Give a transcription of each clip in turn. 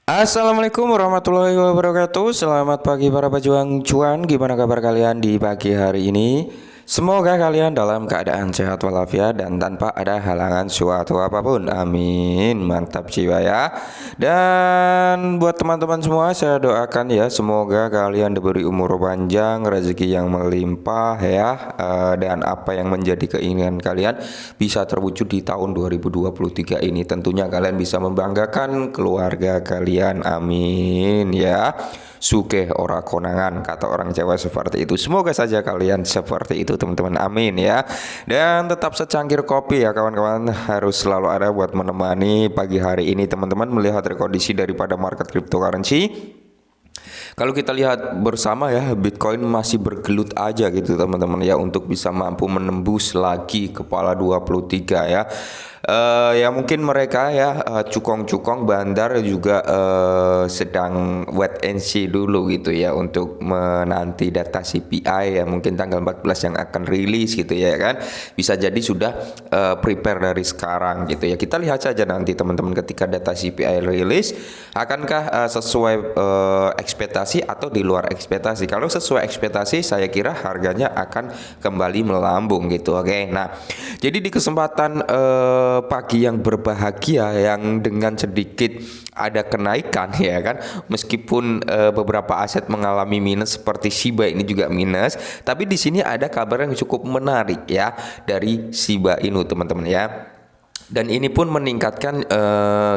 Assalamualaikum warahmatullahi wabarakatuh. Selamat pagi para pejuang cuan. Gimana kabar kalian di pagi hari ini? Semoga kalian dalam keadaan sehat walafiat dan tanpa ada halangan suatu apapun. Amin. Mantap jiwa ya. Dan buat teman-teman semua, saya doakan ya semoga kalian diberi umur panjang, rezeki yang melimpah ya, dan apa yang menjadi keinginan kalian bisa terwujud di tahun 2023 ini. Tentunya kalian bisa membanggakan keluarga kalian. Amin ya. Sugih ora konangan, kata orang Jawa seperti itu. Semoga saja kalian seperti itu teman-teman, amin ya. Dan tetap secangkir kopi ya kawan-kawan, harus selalu ada buat menemani pagi hari ini teman-teman melihat kondisi daripada market cryptocurrency. Kalau kita lihat bersama ya, Bitcoin masih bergelut aja gitu teman-teman ya, untuk bisa mampu menembus lagi kepala 23 ya. Ya mungkin mereka ya, cukong-cukong bandar juga sedang wait and see dulu gitu ya, untuk menanti data CPI ya, mungkin tanggal 14 yang akan rilis gitu ya kan. Bisa jadi sudah prepare dari sekarang gitu ya. Kita lihat saja nanti teman-teman ketika data CPI rilis, akankah sesuai ekspektasi atau di luar ekspektasi. Kalau sesuai ekspektasi, saya kira harganya akan kembali melambung gitu. Oke. Nah, jadi di kesempatan pagi yang berbahagia yang dengan sedikit ada kenaikan ya kan, meskipun beberapa aset mengalami minus seperti Shiba ini juga minus, tapi di sini ada kabar yang cukup menarik ya dari Shiba Inu teman-teman ya. Dan ini pun meningkatkan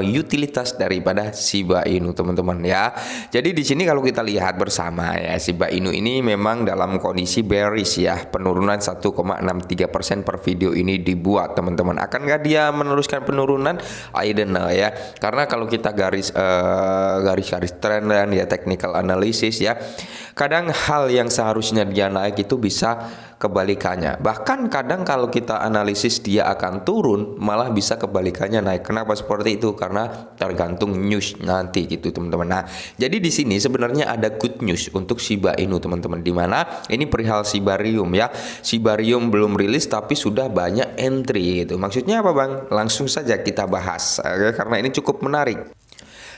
utilitas daripada Shiba Inu teman-teman ya. Jadi di sini kalau kita lihat bersama ya, Shiba Inu ini memang dalam kondisi bearish ya, penurunan 1,63% per video ini dibuat teman-teman. Akankah dia meneruskan penurunan? I don't know ya. Karena kalau kita garis tren dan ya technical analysis ya, kadang hal yang seharusnya dia naik itu bisa kebalikannya. Bahkan kadang kalau kita analisis dia akan turun, malah bisa kebalikannya naik. Kenapa seperti itu? Karena tergantung news nanti gitu teman-teman. Nah, jadi di sini sebenarnya ada good news untuk Shiba Inu teman-teman, di mana ini perihal Shibarium ya. Shibarium belum rilis tapi sudah banyak entry gitu. Maksudnya apa Bang? Langsung saja kita bahas karena ini cukup menarik.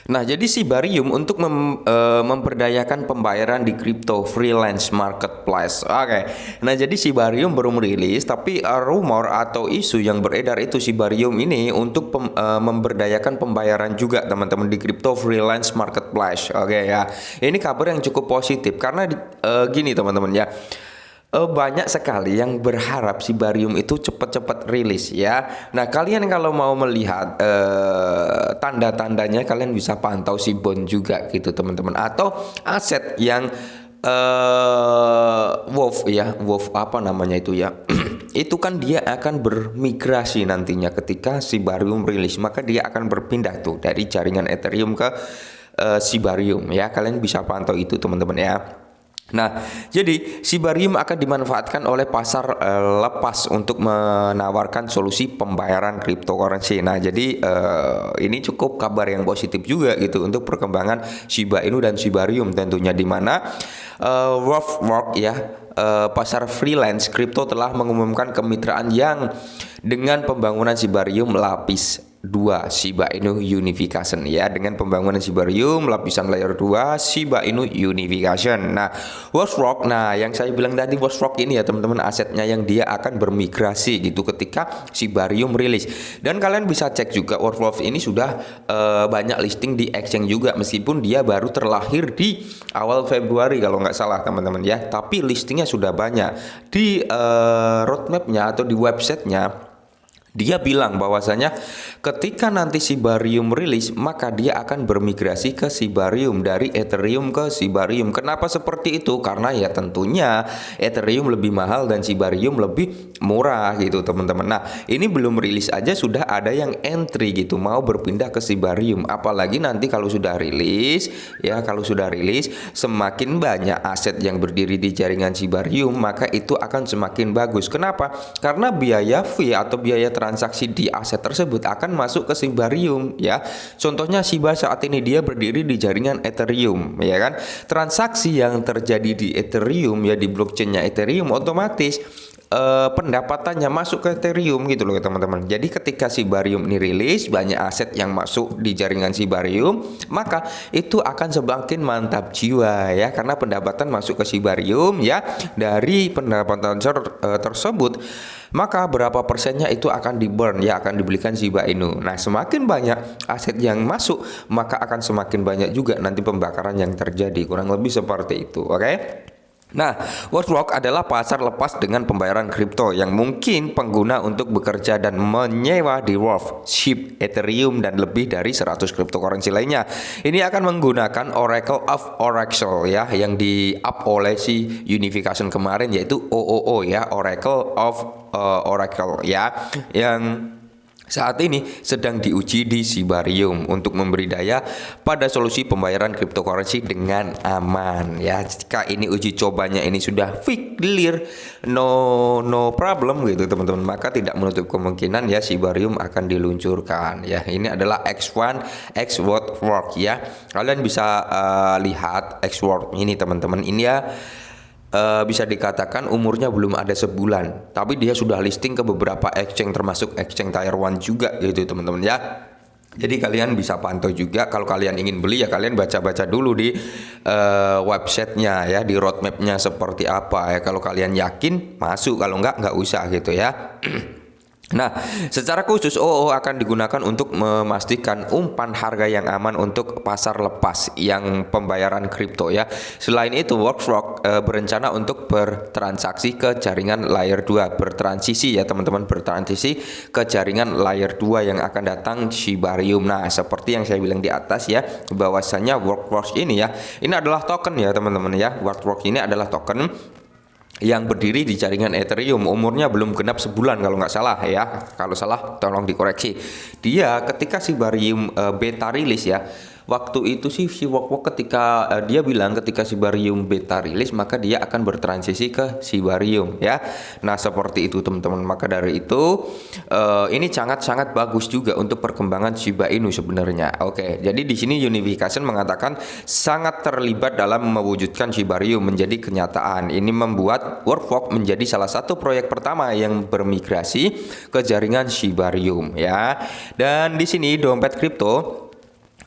Nah, jadi Shibarium untuk memperdayakan pembayaran di crypto freelance marketplace. Oke. Nah, jadi Shibarium belum rilis, tapi rumor atau isu yang beredar itu Shibarium ini untuk memberdayakan pembayaran juga teman-teman di crypto freelance marketplace. Oke ya. Ini kabar yang cukup positif karena gini teman-teman ya. Banyak sekali yang berharap Shibarium itu cepat-cepat rilis ya. Nah, kalian kalau mau melihat tanda-tandanya, kalian bisa pantau Shibon juga gitu teman-teman, atau aset yang Wolf ya, Wolf apa namanya itu ya. Itu kan dia akan bermigrasi nantinya ketika Shibarium rilis, maka dia akan berpindah tuh dari jaringan Ethereum ke Shibarium ya. Kalian bisa pantau itu teman-teman ya. Nah, jadi Shibarium akan dimanfaatkan oleh pasar lepas untuk menawarkan solusi pembayaran cryptocurrency. Nah, jadi ini cukup kabar yang positif juga gitu untuk perkembangan Shiba Inu dan Shibarium tentunya, di mana Work ya, pasar freelance kripto telah mengumumkan kemitraan yang dengan pembangunan Shibarium lapis 2 Shiba Inu Unification ya, dengan pembangunan Shibarium lapisan layer 2 Shiba Inu Unification. Nah, Work, nah yang saya bilang tadi Work ini ya teman-teman, asetnya yang dia akan bermigrasi gitu ketika Shibarium rilis. Dan kalian bisa cek juga Work ini sudah banyak listing di exchange juga, meskipun dia baru terlahir di awal Februari kalau nggak salah teman-teman ya, tapi listingnya sudah banyak di roadmapnya atau di websitenya. Dia bilang bahwasanya ketika nanti Shibarium rilis, maka dia akan bermigrasi ke Shibarium dari Ethereum ke Shibarium. Kenapa seperti itu? Karena ya tentunya Ethereum lebih mahal dan Shibarium lebih murah gitu teman-teman. Nah, ini belum rilis aja sudah ada yang entry gitu, mau berpindah ke Shibarium. Apalagi nanti kalau sudah rilis ya, kalau sudah rilis semakin banyak aset yang berdiri di jaringan Shibarium, maka itu akan semakin bagus. Kenapa? Karena biaya fee atau biaya transaksi di aset tersebut akan masuk ke Shibarium ya. Contohnya Shiba saat ini dia berdiri di jaringan Ethereum ya kan. Transaksi yang terjadi di Ethereum ya, di blockchainnya Ethereum, otomatis pendapatannya masuk ke Ethereum gitu loh teman-teman. Jadi ketika Shibarium ini rilis, banyak aset yang masuk di jaringan Shibarium, maka itu akan semakin mantap jiwa ya, karena pendapatan masuk ke Shibarium ya. Dari pendapatan tersebut, maka berapa persennya itu akan di burn ya, akan dibelikan Shiba Inu. Nah, semakin banyak aset yang masuk, maka akan semakin banyak juga nanti pembakaran yang terjadi. Kurang lebih seperti itu, oke? Nah, Workflow adalah pasar lepas dengan pembayaran kripto yang mungkin pengguna untuk bekerja dan menyewa di Wolf, SHIB, Ethereum, dan lebih dari 100 cryptocurrency lainnya. Ini akan menggunakan Oracle of Oracle ya, yang di-up oleh si Unification kemarin, yaitu OOO ya, Oracle of Oracle ya, yang saat ini sedang diuji di Shibarium untuk memberi daya pada solusi pembayaran cryptocurrency dengan aman ya. Jika ini uji cobanya ini sudah clear, no problem gitu teman-teman, maka tidak menutup kemungkinan ya Shibarium akan diluncurkan ya. Ini adalah X1 X-Work ya. Kalian bisa lihat X-Work ini teman-teman, ini ya. Bisa dikatakan umurnya belum ada sebulan, tapi dia sudah listing ke beberapa exchange, termasuk exchange Tier 1 juga gitu teman-teman ya. Jadi kalian bisa pantau juga. Kalau kalian ingin beli ya kalian baca-baca dulu di websitenya ya, di roadmapnya seperti apa ya. Kalau kalian yakin masuk, kalau nggak usah gitu ya. Nah, secara khusus OO akan digunakan untuk memastikan umpan harga yang aman untuk pasar lepas yang pembayaran kripto ya. Selain itu, Workflow berencana untuk bertransaksi ke jaringan layer 2, bertransisi ya teman-teman, bertransisi ke jaringan layer 2 yang akan datang Shibarium. Nah, seperti yang saya bilang di atas ya, bahwasanya Workflow ini ya, ini adalah token ya teman-teman ya. Workflow ini adalah token yang berdiri di jaringan Ethereum, umurnya belum genap sebulan kalau nggak salah ya. Kalau salah tolong dikoreksi. Dia ketika Shibarium beta rilis ya, waktu itu sih si Workflow ketika dia bilang ketika Shibarium beta rilis maka dia akan bertransisi ke Shibarium ya. Nah, seperti itu teman-teman. Maka dari itu ini sangat bagus juga untuk perkembangan Shiba Inu sebenarnya. Oke, jadi di sini Unification mengatakan sangat terlibat dalam mewujudkan Shibarium menjadi kenyataan. Ini membuat Workflow menjadi salah satu proyek pertama yang bermigrasi ke jaringan Shibarium ya. Dan di sini dompet kripto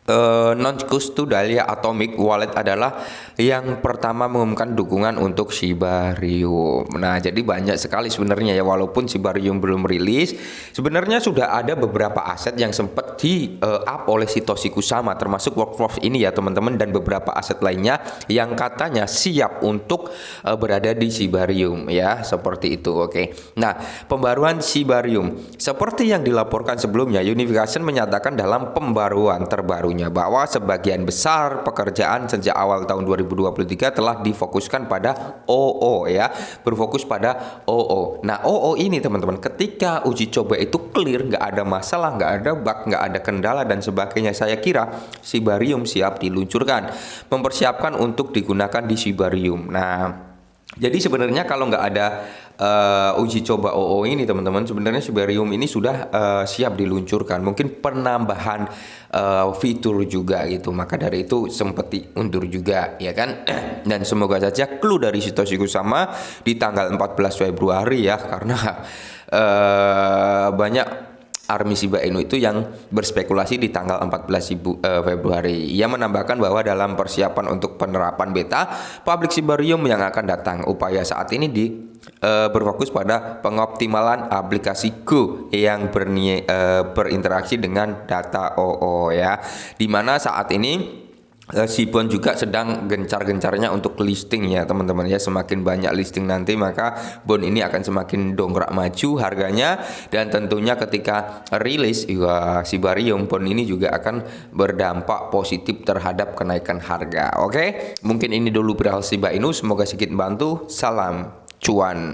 non-custodial ya, Atomic Wallet adalah yang pertama mengumumkan dukungan untuk Shibarium. Nah, jadi banyak sekali sebenarnya ya, walaupun Shibarium belum rilis, sebenarnya sudah ada beberapa aset yang sempat di-up oleh Satoshi Kusama, termasuk Workflow ini ya teman-teman, dan beberapa aset lainnya yang katanya siap untuk berada di Shibarium ya, seperti itu. Oke. Nah, pembaruan Shibarium seperti yang dilaporkan sebelumnya, Unification menyatakan dalam pembaruan terbaru bahwa sebagian besar pekerjaan sejak awal tahun 2023 telah difokuskan pada OO ya, berfokus pada OO. Nah, OO ini teman-teman, ketika uji coba itu clear, nggak ada masalah, nggak ada bug, nggak ada kendala dan sebagainya, saya kira Shibarium siap diluncurkan, mempersiapkan untuk digunakan di Shibarium. Nah, jadi sebenarnya kalau nggak ada uji coba OO ini teman-teman, sebenarnya Shibarium ini sudah siap diluncurkan. Mungkin penambahan fitur juga gitu, maka dari itu sempat diundur juga ya kan. Dan semoga saja clue dari Satoshi Kusama di tanggal 14 Februari ya, karena banyak army Shiba Inu itu yang berspekulasi di tanggal 14 Februari. Ia menambahkan bahwa dalam persiapan untuk penerapan beta public Shibarium yang akan datang, upaya saat ini berfokus pada pengoptimalan aplikasi Go yang berinteraksi dengan data OO ya, dimana saat ini si bond juga sedang gencar-gencarnya untuk listing ya teman-teman ya. Semakin banyak listing nanti, maka bond ini akan semakin dongkrak maju harganya, dan tentunya ketika rilis ya, Shibarium bond ini juga akan berdampak positif terhadap kenaikan harga. Oke, mungkin ini dulu perihal Shiba Inu, semoga sedikit membantu. Salam cuan.